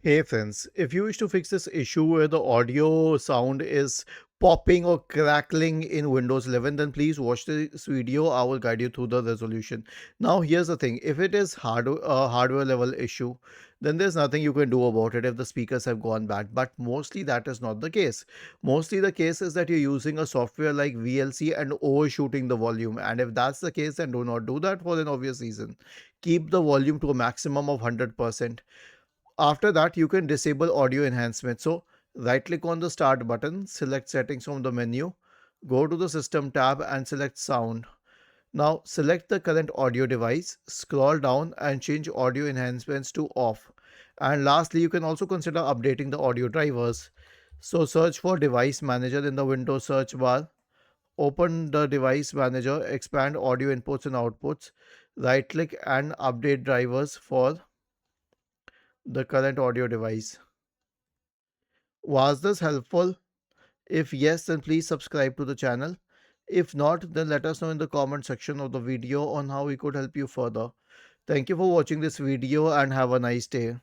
Hey friends, if you wish to fix this issue where the audio sound is popping or crackling in Windows 11, then please watch this video. I will guide you through the resolution. Now, here's the thing. If it is hardware level issue, then there's nothing you can do about it if the speakers have gone bad. But mostly that is not the case. Mostly the case is that you're using a software like VLC and overshooting the volume. And if that's the case, then do not do that for an obvious reason. Keep the volume to a maximum of 100%. After that, you can disable audio enhancement. So right click on the start button, select settings from the menu, go to the system tab and select sound. Now select the current audio device, scroll down and change audio enhancements to off. And lastly, you can also consider updating the audio drivers. So search for device manager in the Windows search bar, open the device manager, expand audio inputs and outputs, right click and update drivers for the current audio device. Was this helpful? If yes, then please subscribe to the channel. If not, then let us know in the comment section of the video on how we could help you further. Thank you for watching this video and have a nice day.